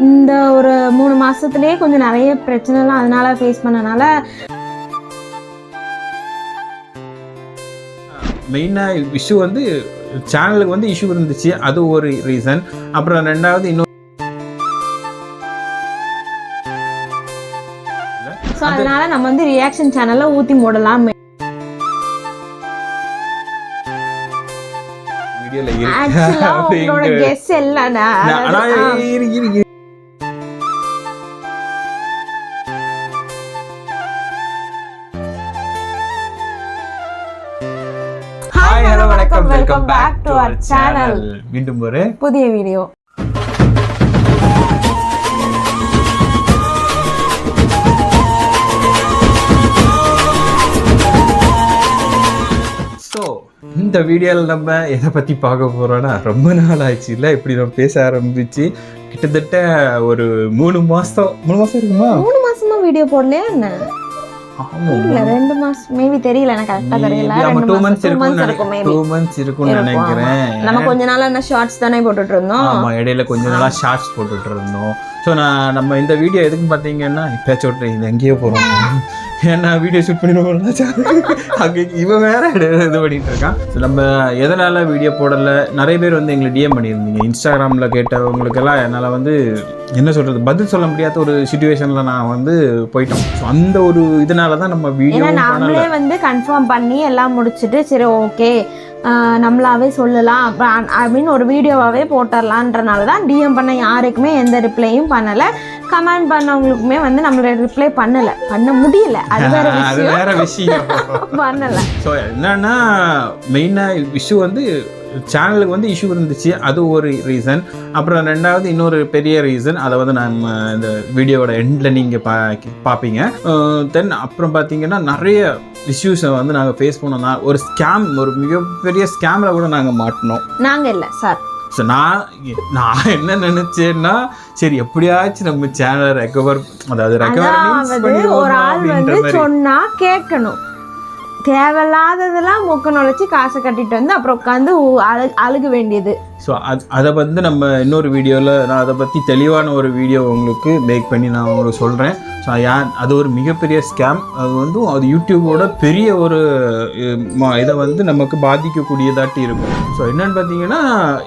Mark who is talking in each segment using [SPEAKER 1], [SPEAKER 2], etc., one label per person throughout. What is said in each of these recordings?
[SPEAKER 1] இந்த ஒரு 3 மாசத்துலயே கொஞ்சம் நிறைய பிரச்சனைலாம் அதனால ஃபேஸ் பண்ணனால
[SPEAKER 2] மெயினா இஷ்யூ வந்து சேனலுக்கு வந்து இஷ்யூ இருந்துச்சு, அது ஒரு ரீசன். அப்புறம் ரெண்டாவது இன்னும்
[SPEAKER 1] அதனால நம்ம வந்து ரியாக்ஷன் சேனல்ல ஊத்தி போடலாம்.
[SPEAKER 2] வீடியோல
[SPEAKER 1] உங்களோட கெஸ் இல்லனா ஹாய் ஹலோ வணக்கம், welcome back to our channel.
[SPEAKER 2] மீண்டும் ஒரு
[SPEAKER 1] புதிய வீடியோ.
[SPEAKER 2] இந்த வீடியோவில் நம்ம எதை பற்றி பார்க்க போகிறோன்னா, ரொம்ப நாள் ஆச்சு இல்லை இப்படி நம்ம பேச ஆரம்பிச்சு. கிட்டத்தட்ட ஒரு 3 மாதம் இருக்குமா?
[SPEAKER 1] 3 மாசமா வீடியோ போடலையா என்ன? இல்ல 2 மாசம் மேபி தெரியல, எனக்கு கரெக்ட்டா தெரியல.
[SPEAKER 2] 2 months இருக்கும்னு நினைக்கிறேன்.
[SPEAKER 1] நம்ம கொஞ்ச நாளா என்ன ஷார்ட்ஸ் தானே போட்டுட்டு இருந்தோம்.
[SPEAKER 2] ஆமா, இடையில கொஞ்ச நாளா ஷார்ட்ஸ் போட்டுட்டு இருந்தோம். ஸோ நம்ம இந்த வீடியோ எதுக்கு பார்த்தீங்கன்னா, இப்போச்சு விட்டு இது எங்கேயோ போகிறோம், ஏன்னா வீடியோ ஷூட் பண்ணிடுவோம் அங்கே இவன் வேற இது பண்ணிட்டு இருக்கான். ஸோ நம்ம எதனால் வீடியோ போடலை, நிறைய பேர் வந்து எங்களை டிஎம் பண்ணியிருந்தீங்க. இன்ஸ்டாகிராமில் கேட்டவங்களுக்கெல்லாம் என்னால் வந்து என்ன சொல்கிறது, பதில் சொல்ல முடியாத ஒரு சிச்சுவேஷனில் நான் வந்து போயிட்டோம். ஸோ அந்த ஒரு இதனால தான் நம்ம வீடியோ
[SPEAKER 1] நம்மளே வந்து கன்ஃபார்ம் பண்ணி எல்லாம் முடிச்சுட்டு சரி ஓகே நம்மளாவே சொல்லலாம் அப்படின்னு ஒரு வீடியோவாகவே போட்டுடலான்றனால தான் டிஎம் பண்ண யாருக்குமே எந்த ரிப்ளையும் பண்ணலை. கமெண்ட் பண்ணவங்களுக்குமே வந்து நம்மள ரிப்ளை பண்ண முடியல, அது வேற விஷயம் பண்ணலை.
[SPEAKER 2] ஸோ என்னன்னா மெயினாக இஷ்யூ வந்து சேனலுக்கு வந்து இஷ்யூ இருந்துச்சு, அது ஒரு ரீசன். அப்புறம் ரெண்டாவது இன்னொரு பெரிய ரீசன், அதை வந்து நம்ம இந்த வீடியோவோட எண்டில் நீங்கள் பார்ப்பீங்க. தென் அப்புறம் பார்த்தீங்கன்னா நிறைய இஷ்யூஸை வந்து நாங்கள் ஃபேஸ் பண்ணோம். ஒரு ஸ்கேம், ஒரு மிகப்பெரிய ஸ்கேமில் கூட நாங்கள் மாட்டினோம்.
[SPEAKER 1] நாங்கள் இல்லை சார்.
[SPEAKER 2] ஸோ நான் என்ன நினச்சேன்னா, சரி எப்படியாச்சும் நம்ம சேனலை ரெக்கவர், அதாவது ரெக்கவர்
[SPEAKER 1] ஒரு ஆள் வந்து சொன்னால் கேட்கணும், தேவையில்லாததெல்லாம் மூக்க நுழைச்சி காசை கட்டிட்டு வந்து அப்புறம் உட்காந்து அழுக வேண்டியது.
[SPEAKER 2] ஸோ அதை வந்து நம்ம இன்னொரு வீடியோவில் நான் அதை பற்றி தெளிவான ஒரு வீடியோ உங்களுக்கு மேக் பண்ணி நான் உங்களுக்கு சொல்கிறேன். ஸோ அது ஒரு மிகப்பெரிய ஸ்கேம். அது யூடியூபோட பெரிய ஒரு இதை வந்து நமக்கு பாதிக்கக்கூடியதாட்டி இருக்கும். ஸோ என்னென்னு பார்த்தீங்கன்னா,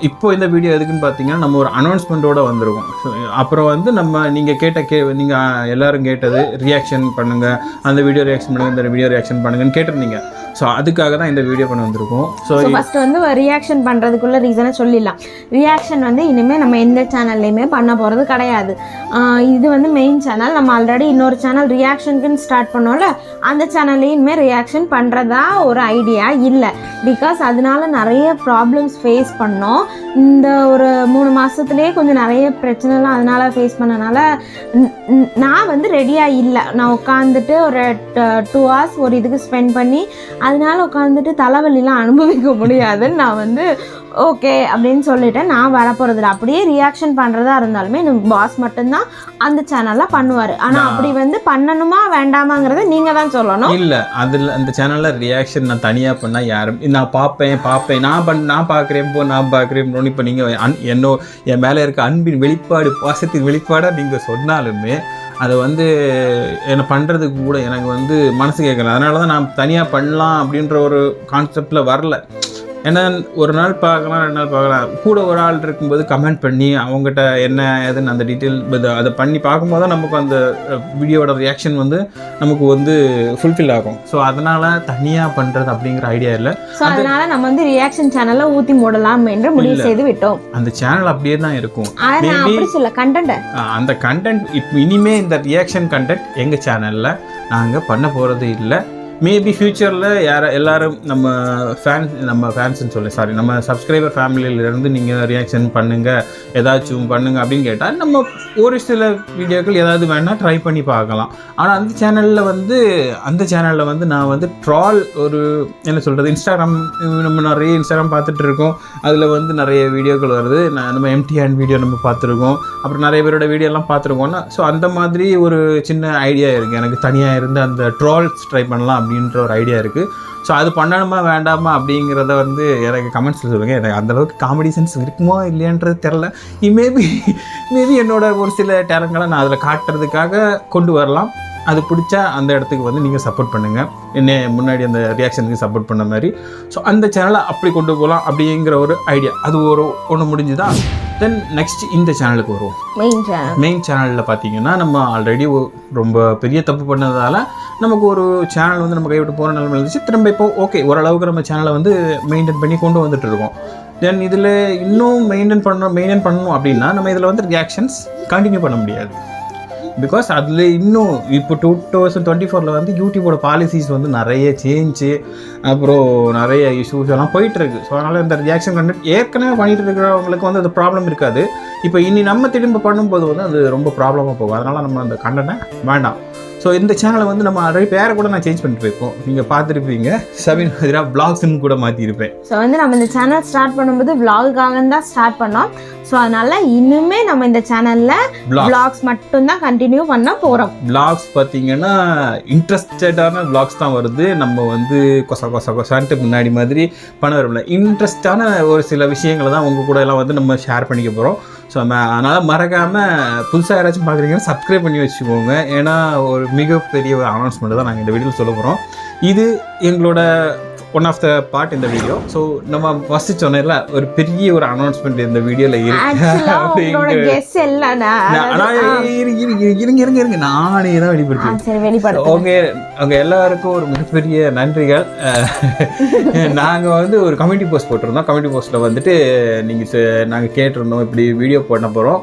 [SPEAKER 2] இப்போ இந்த வீடியோ எதுக்குன்னு பார்த்தீங்கன்னா, நம்ம ஒரு அனௌன்ஸ்மெண்ட்டோடு வந்திருக்கோம். ஸோ அப்புறம் வந்து நீங்கள் நீங்கள் எல்லோரும் கேட்டது ரியாக்ஷன் பண்ணுங்கள், அந்த வீடியோ ரியாக்ஷன் பண்ணுங்கள், இந்த வீடியோ ரியாக்ஷன் பண்ணுங்கன்னு கேட்டிருந்தீங்க. ஸோ அதுக்காக தான் இந்த வீடியோ பண்ண வந்திருக்கோம். ஸோ
[SPEAKER 1] ஃபஸ்ட்டு வந்து ரியாக்ஷன் பண்ணுறதுக்குள்ள ரீசனை சொல்லிடலாம். ரியாக்ஷன் வந்து இனிமேல் நம்ம எந்த சேனல்லையுமே பண்ண போகிறது கிடையாது. இது வந்து மெயின் சேனல். நம்ம ஆல்ரெடி இன்னொரு சேனல் ரியாக்ஷனுக்குன்னு ஸ்டார்ட் பண்ணோம்ல, அந்த சேனல்லையும் இனிமேல் ரியாக்ஷன் பண்ணுறதா ஒரு ஐடியா இல்லை. பிகாஸ் அதனால நிறைய ப்ராப்ளம்ஸ் ஃபேஸ் பண்ணோம். இந்த ஒரு 3 மாதத்துலேயே கொஞ்சம் நிறைய பிரச்சனைலாம் அதனால ஃபேஸ் பண்ணனால நான் வந்து ரெடியாக இல்லை. நான் உட்காந்துட்டு ஒரு 2 hours ஒரு இதுக்கு ஸ்பெண்ட் பண்ணி அதனால உட்காந்துட்டு தலைவலிலாம் அனுபவிக்க முடியாதுன்னு நான் வந்து ஓகே அப்படின்னு சொல்லிட்டேன். நான் வரப்போகிறதில்ல. அப்படியே ரியாக்ஷன் பண்ணுறதா இருந்தாலுமே எனக்கு பாஸ் மட்டும்தான் அந்த சேனலில் பண்ணுவார். ஆனால் அப்படி வந்து பண்ணணுமா வேண்டாமாங்கிறத நீங்கள் தான் சொல்லணும்.
[SPEAKER 2] இல்லை, அதில் அந்த சேனலில் ரியாக்ஷன் நான் தனியாக பண்ணால் யாரும் நான் பார்ப்பேன் நான் பார்க்குறேன் நான் பார்க்குறேன். இப்போ நீங்கள் என் மேலே இருக்க அன்பின் வெளிப்பாடு, பாசத்தின் வெளிப்பாடாக நீங்கள் சொன்னாலுமே அதை வந்து என்ன பண்ணுறதுக்கு கூட எனக்கு வந்து மனசு கேட்கல. அதனால தான் நான் தனியாக பண்ணலாம் அப்படின்ற ஒரு கான்செப்டில் வரல. ஏன்னா ஒரு நாள் பார்க்கலாம், 2 நாள் பார்க்கலாம், கூட ஒரு ஆள் இருக்கும்போது கமெண்ட் பண்ணி அவங்ககிட்ட என்ன ஏதுன்னு அந்த டீட்டெயில் அதை பண்ணி பார்க்கும்போது தான் நமக்கு அந்த வீடியோட ரியாக்ஷன் வந்து நமக்கு வந்து ஃபுல்ஃபில் ஆகும். ஸோ அதனால் தனியாக பண்ணுறது அப்படிங்கிற ஐடியா இல்லை.
[SPEAKER 1] ஸோ அதனால் நம்ம வந்து ரியாக்ஷன் சேனலில் ஊற்றி போடலாம் என்று முடிவு செய்து விட்டோம்.
[SPEAKER 2] அந்த சேனல் அப்படியே தான் இருக்கும்.
[SPEAKER 1] அந்த
[SPEAKER 2] கண்டென்ட் இப்போ இனிமேல் இந்த ரியாக்ஷன் கண்டென்ட் எங்கள் சேனலில் நாங்கள் பண்ண போகிறது இல்லை. மேபி ஃப்யூச்சரில் எல்லாரும் நம்ம ஃபேன்ஸ்ன்னு நம்ம சப்ஸ்கிரைபர் ஃபேமிலியிலேருந்து நீங்கள் ரியாக்ஷன் பண்ணுங்கள், ஏதாச்சும் பண்ணுங்கள் அப்படின்னு கேட்டால் நம்ம ஒரு சில வீடியோக்கள் ஏதாவது வேணால் ட்ரை பண்ணி பார்க்கலாம். ஆனால் அந்த சேனலில் வந்து நான் வந்து ட்ரால் ஒரு என்ன சொல்கிறது, நம்ம நிறைய இன்ஸ்டாகிராம் பார்த்துட்டு இருக்கோம். அதில் வந்து நிறைய வீடியோக்கள் வருது. நம்ம எம்டி ஹேண்ட் வீடியோ நம்ம பார்த்துருக்கோம், அப்புறம் நிறைய பேரோட வீடியோலாம் பார்த்துருக்கோம்னா. ஸோ அந்த மாதிரி ஒரு சின்ன ஐடியா இருக்குது எனக்கு, தனியாக இருந்து அந்த ட்ரால்ஸ் ட்ரை பண்ணலாம் அப்படின்ற ஒரு ஐடியா இருக்குது. ஸோ அது பண்ணணுமா வேண்டாமா அப்படிங்கிறத வந்து எனக்கு கமெண்ட்ஸில் சொல்லுங்கள். எனக்கு அந்தளவுக்கு காமெடி சென்ஸ் இருக்குமோ இல்லையான்றது தெரில. மேபி என்னோட ஒரு சில டேலண்ட்களை நான் அதில் காட்டுறதுக்காக கொண்டு வரலாம். அது பிடிச்சா அந்த இடத்துக்கு வந்து நீங்கள் சப்போர்ட் பண்ணுங்கள், என்ன முன்னாடி அந்த ரியாக்ஷனுக்கு சப்போர்ட் பண்ண மாதிரி. ஸோ அந்த சேனலை அப்படி கொண்டு போகலாம் அப்படிங்கிற ஒரு ஐடியா. அது ஒன்று முடிஞ்சுதா. தென் நெக்ஸ்ட் இந்த சேனலுக்கு வருவோம். மெயின் சேனலில் பார்த்தீங்கன்னா நம்ம ஆல்ரெடி ரொம்ப பெரிய தப்பு பண்ணதால் நமக்கு ஒரு சேனல் வந்து நம்ம கைவிட்டு போகிற நிலைமை இருந்துச்சு. திரும்ப இப்போ ஓகே ஓரளவுக்கு நம்ம சேனலை வந்து மெயின்டைன் பண்ணி கொண்டு வந்துட்டு இருக்கோம். தென் இதில் இன்னும் மெயின்டைன் பண்ணணும் அப்படின்னா நம்ம இதில் வந்து ரியாக்ஷன்ஸ் கண்டினியூ பண்ண முடியாது. பிகாஸ் அதில் இன்னும் இப்போ 2024 வந்து யூடியூபோட பாலிசிஸ் வந்து நிறைய சேஞ்சு, அப்புறம் நிறைய இஷ்யூஸ் எல்லாம் போயிட்டுருக்கு. ஸோ அதனால் இந்த ரியாக்ஷன் கண்டென்ட் ஏற்கனவே பண்ணிகிட்டு இருக்கிறவங்களுக்கு வந்து அது ப்ராப்ளம் இருக்காது. இப்போ இனி நம்ம திரும்ப பண்ணும்போது வந்து அது ரொம்ப ப்ராப்ளமாக போகும். அதனால் நம்ம அந்த கண்டென்ட்டை வேண்டாம். ஸோ இந்த சேனலை வந்து நம்ம ஆல்ரெடி பேரை கூட நான் சேஞ்ச் பண்ணிட்டு இருக்கோம். நீங்கள் பார்த்துருப்பீங்க, சபின் ஹதிரா வ்ளாக்ஸ்ன்னு கூட மாற்றிருப்பேன்.
[SPEAKER 1] ஸோ வந்து நம்ம இந்த சேனல் ஸ்டார்ட் பண்ணும்போது வ்ளாகாக தான் ஸ்டார்ட் பண்ணோம். ஸோ அதனால் இன்னுமே நம்ம இந்த சேனலில் வ்ளாக்ஸ் மட்டும்தான் கண்டினியூ பண்ண போகிறோம்.
[SPEAKER 2] வ்ளாக்ஸ் பார்த்தீங்கன்னா இன்ட்ரெஸ்டடான வ்ளாக்ஸ் தான் வருது. நம்ம வந்து கொசான்ட்டு முன்னாடி மாதிரி பண்ண வரல. இன்ட்ரெஸ்டான ஒரு சில விஷயங்களை தான் உங்கள் கூட எல்லாம் வந்து நம்ம ஷேர் பண்ணிக்க போகிறோம். ஸோ அதனால் மறக்காமல் புதுசாக யாராச்சும் பார்க்குறீங்கன்னா சப்ஸ்கிரைப் பண்ணி வச்சுக்கோங்க. ஏன்னா ஒரு மிகப்பெரிய ஒரு அனௌன்ஸ்மெண்ட் தான் நாங்கள் இந்த வீடியோவில் சொல்ல போகிறோம். இது எங்களோட ஒன் ஆஃப் த பார்ட் இந்த வீடியோ. ஸோ நம்ம ஃபர்ஸ்ட் சொன்னேன்ல ஒரு பெரிய ஒரு அனௌன்ஸ்மெண்ட் இந்த வீடியோவில் இருக்கு. நானே தான் வெளிப்படுத்தேன். ஓகே, அவங்க எல்லாருக்கும் ஒரு மிகப்பெரிய நன்றிகள். நாங்கள் வந்து ஒரு கம்யூனிட்டி போஸ்ட் போட்டிருந்தோம். கம்யூனிட்டி போஸ்ட்டில் வந்துட்டு நாங்கள் கேட்டிருந்தோம் இப்படி வீடியோ பண்ண போகிறோம்,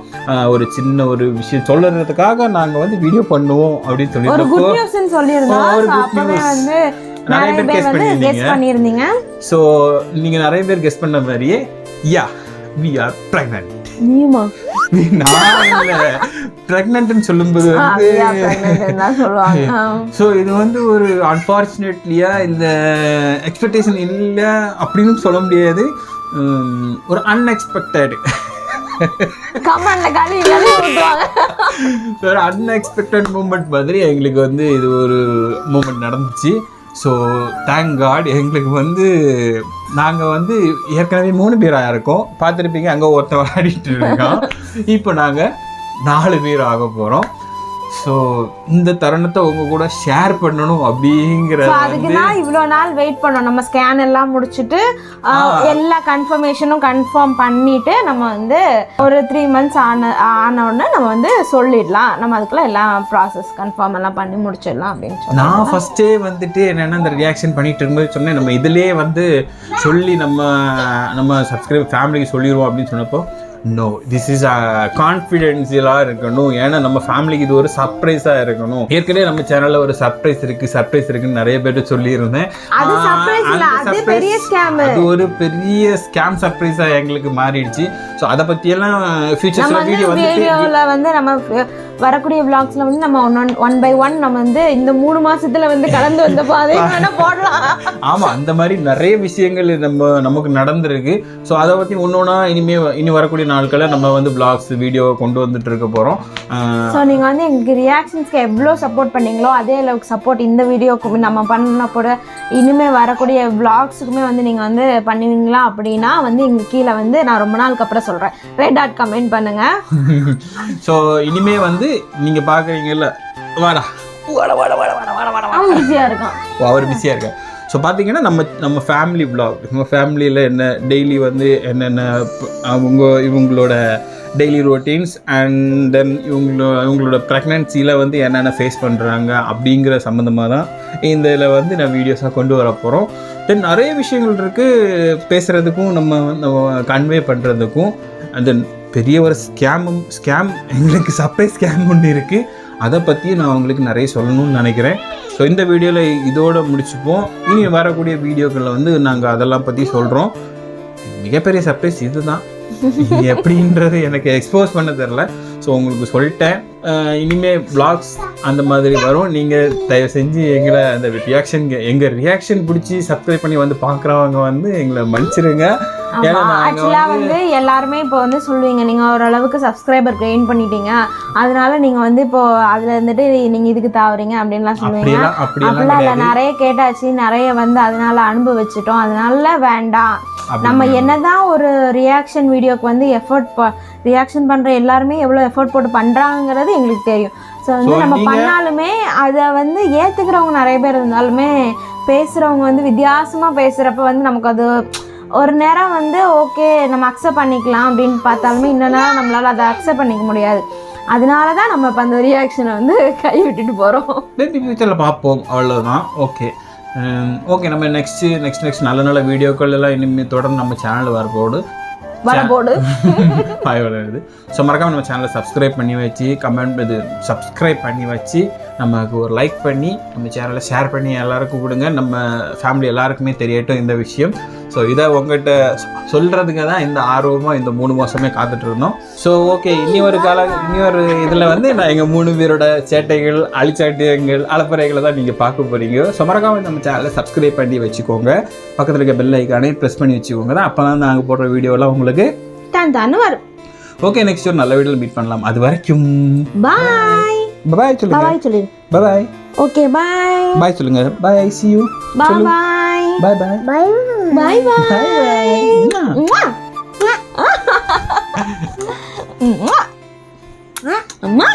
[SPEAKER 2] ஒரு சின்ன ஒரு விஷயம் சொல்லுறதுக்காக நாங்கள் வந்து வீடியோ பண்ணுவோம் அப்படின்னு சொல்லியிருந்தோம். நிறைய பேர் கெஸ் பண்ணியிருந்தீங்க. ஸோ நீங்கள் நிறைய பேர் கெஸ் பண்ண மாதிரியே we are pregnant. பிரெக்னன்ட்னு சொல்லும்போது வந்து ஸோ இது வந்து ஒரு அன்ஃபார்ச்சுனேட்லியா இந்த எக்ஸ்பெக்டேஷன் இல்லை அப்படின்னு சொல்ல முடியாது. ஒரு அன்எக்ஸ்பெக்டட் ஒரு அன்எக்ஸ்பெக்டட் மூமெண்ட் மாதிரி எங்களுக்கு வந்து இது ஒரு மூமெண்ட் நடந்துச்சு. So thank God. எங்களுக்கு வந்து நாங்கள் வந்து ஏற்கனவே 3 பேராக இருக்கோம். பார்த்துருப்பீங்க, அங்கே ஒருத்தர் விளையாடிட்டு இருக்கோம். இப்போ நாங்கள் 4 பேர் ஆக போகிறோம். ஸோ இந்த தருணத்தை உங்க கூட ஷேர் பண்ணணும் அப்படிங்கிற
[SPEAKER 1] அதுக்கு தான் இவ்வளோ நாள் வெயிட் பண்ணோம். நம்ம ஸ்கேன் எல்லாம் முடிச்சுட்டு எல்லா கன்ஃபர்மேஷனும் கன்ஃபார்ம் பண்ணிட்டு நம்ம வந்து ஒரு 3 months ஆன உடனே நம்ம வந்து சொல்லிடலாம். நம்ம அதுக்குள்ள எல்லா ப்ராசஸ் கன்ஃபார்ம் எல்லாம் பண்ணி முடிச்சிடலாம் அப்படின்னு சொல்லி
[SPEAKER 2] நான் ஃபர்ஸ்டே வந்துட்டு என்னென்னா இந்த ரியாக்ஷன் பண்ணிட்டு இருக்கும்போது சொன்னேன், நம்ம இதிலே வந்து சொல்லி நம்ம சப்ஸ்கிரைப் ஃபேமிலிக்கு சொல்லிடுவோம் அப்படின்னு சொன்னப்போ நோ, திஸ் இஸ் கான்ஃபிடென்ஷியலாக இருக்கணும். ஏன்னா நம்ம ஃபேமிலிக்கு இது ஒரு சர்ப்ரைஸாக இருக்கணும். ஏற்கனவே நம்ம சேனலில் ஒரு சர்ப்ரைஸ் இருக்குன்னு நிறைய பேர்ட்டு சொல்லியிருந்தேன். அது ஒரு பெரிய ஸ்கேம் சர்ப்ரைஸாக எங்களுக்கு மாறிடுச்சு. ஸோ அதை பற்றியெல்லாம் ஃபியூச்சர்ஸில்
[SPEAKER 1] வீடியோவில் வந்து நம்ம வரக்கூடிய விளாக்ஸில் வந்து நம்ம 1 by 1 நம்ம வந்து இந்த 3 மாசத்துல வந்து கலந்து வந்த பாதை போடலாம்.
[SPEAKER 2] ஆமாம், அந்த மாதிரி நிறைய விஷயங்கள் நமக்கு நடந்திருக்கு. ஸோ அதை பற்றி ஒன்றா இனி வரக்கூடிய நாட்களில் நம்ம வந்து விளாக்ஸ் வீடியோ கொண்டு வந்துட்டு இருக்க போகிறோம்.
[SPEAKER 1] ஸோ நீங்கள் வந்து எங்களுக்கு ரியாக்ஷன்ஸ்க்கு எவ்வளோ சப்போர்ட் பண்ணீங்களோ அதே அளவுக்கு சப்போர்ட் இந்த வீடியோக்கு நம்ம பண்ண போட இனிமேல் வரக்கூடிய விளாக்ஸுக்குமே வந்து நீங்கள் வந்து பண்ணுவீங்களா அப்படின்னா வந்து எங்கள் கீழே வந்து நான் ரொம்ப நாளுக்கு அப்புறம் சொல்கிறேன், ரெட் டாட் கமெண்ட் பண்ணுங்கள்.
[SPEAKER 2] ஸோ இனிமே வந்து நீங்க பாக்குறீங்கல்ல,
[SPEAKER 1] பிஸியா இருக்கான்,
[SPEAKER 2] அவர் பிஸியா இருக்கான். ஸோ பார்த்தீங்கன்னா நம்ம ஃபேமிலி விளாக், நம்ம ஃபேமிலியில் என்ன டெய்லி வந்து என்னென்ன இவங்களோட டெய்லி ரொட்டீன்ஸ் அண்ட் தென் இவங்களோட ப்ரெக்னன்சியில் வந்து என்னென்ன ஃபேஸ் பண்ணுறாங்க அப்படிங்கிற சம்மந்தமாக தான் இதில் வந்து நான் வீடியோஸாக கொண்டு வர போகிறோம். தென் நிறைய விஷயங்கள் இருக்குது பேசுகிறதுக்கும் நம்ம கன்வே பண்ணுறதுக்கும். அண்ட் தென் பெரிய ஒரு ஸ்கேம் எங்களுக்கு சர்ப்ரைஸ் ஸ்கேம் ஒன்று இருக்குது, அதை பற்றி நான் உங்களுக்கு நிறைய சொல்லணும்னு நினைக்கிறேன். ஸோ இந்த வீடியோவில் இதோடு முடிச்சுப்போம். இனி வரக்கூடிய வீடியோக்களில் வந்து நாங்கள் அதெல்லாம் பற்றி சொல்கிறோம். மிகப்பெரிய சர்ப்ரைஸ் இது தான், எப்படின்றது எனக்கு எக்ஸ்போஸ் பண்ண தெரில. ஸோ உங்களுக்கு சொல்லிட்டேன், இனிமேல் வ்ளாக்ஸ் அந்த மாதிரி வரும். நீங்கள் தயவு செஞ்சு எங்களை அந்த எங்கள் ரியாக்ஷன் பிடிச்சி சப்ஸ்கிரைப் பண்ணி வந்து பார்க்குறவங்க வந்து எங்களை மன்னிச்சிருங்க. ஏன்னா நாங்கள்
[SPEAKER 1] ஆக்சுவலாக வந்து எல்லாருமே இப்போ வந்து சொல்லுவீங்க நீங்கள் ஓரளவுக்கு சப்ஸ்கிரைபர் கெயின் பண்ணிட்டீங்க அதனால நீங்கள் வந்து இப்போ அதில் இருந்துட்டு நீங்கள் இதுக்கு தாவுறீங்க அப்படின்லாம் சொல்லுவீங்க. அப்படிலாம் இல்லை, நிறைய கேட்டாச்சு, நிறைய வந்து அதனால அனுபவிச்சிட்டோம், அதனால வேண்டாம். நம்ம என்னதான் ஒரு ரியாக்ஷன் வீடியோக்கு வந்து ரியாக்ஷன் பண்ணுற எல்லாருமே எவ்வளோ எஃபோர்ட் போட்டு பண்ணுறாங்கிறது எங்களுக்கு தெரியும். ஸோ வந்து நம்ம பண்ணாலுமே அதை வந்து ஏற்றுக்கிறவங்க நிறைய பேர் இருந்தாலுமே பேசுகிறவங்க வந்து வித்தியாசமாக பேசுகிறப்ப வந்து நமக்கு அது ஒரு நேரம் வந்து ஓகே நம்ம அக்செப்ட் பண்ணிக்கலாம் அப்படின்னு பார்த்தாலுமே இன்னொரு நேரம் நம்மளால் அதை அக்செப்ட் பண்ணிக்க முடியாது. அதனால தான் நம்ம இப்போ அந்த ரியாக்ஷனை வந்து கை விட்டுட்டு போகிறோம்.
[SPEAKER 2] ஃபியூச்சரில் பார்ப்போம், அவ்வளோதான். ஓகே ஓகே, நம்ம நெக்ஸ்ட் நல்ல நல்ல வீடியோக்கள் எல்லாம் இனிமேல் தொடர்ந்து நம்ம சேனல் வரப்போடு வருது. ஸோ மறக்காம நம்ம சேனலை சப்ஸ்கிரைப் பண்ணி வச்சு சப்ஸ்கிரைப் பண்ணி வச்சு நமக்கு ஒரு லைக் பண்ணி நம்ம சேனலை ஷேர் பண்ணி எல்லாருக்கும் கொடுங்க. நம்ம ஃபேமிலி எல்லாருக்குமே தெரியட்டும் இந்த விஷயம். ஸோ இதை உங்கள்கிட்ட சொல்கிறதுக்கு தான் இந்த ஆர்வமாக இந்த 3 மாதமே காத்துட்டு இருந்தோம். ஸோ ஓகே, இனி ஒரு இதில் வந்து நான் எங்கள் 3 பேரோட சேட்டைகள், அழிச்சாட்டியங்கள், அலப்பறைகளை தான் நீங்கள் பார்க்க போகிறீங்க. ஸோ மறக்காம நம்ம சேனலை சப்ஸ்கிரைப் பண்ணி வச்சுக்கோங்க. பக்கத்தில் இருக்க பெல் ஐக்கானே ப்ரெஸ் பண்ணி வச்சுக்கோங்க. தான் அப்போ தான் நாங்கள் போடுற வீடியோலாம் உங்களுக்கு
[SPEAKER 1] தான் வரும்.
[SPEAKER 2] ஓகே, நெக்ஸ்ட் ஒரு நல்ல வீடியோவில் மீட் பண்ணலாம். அது வரைக்கும்
[SPEAKER 1] பாய்
[SPEAKER 2] பாய் சொல்லுங்க. பாய். ஓகே, பாய் சொல்லுங்க. பாய், see you.
[SPEAKER 1] பாய் பாய்
[SPEAKER 2] பாய் பாய்
[SPEAKER 1] பாய் பாய். அம்மா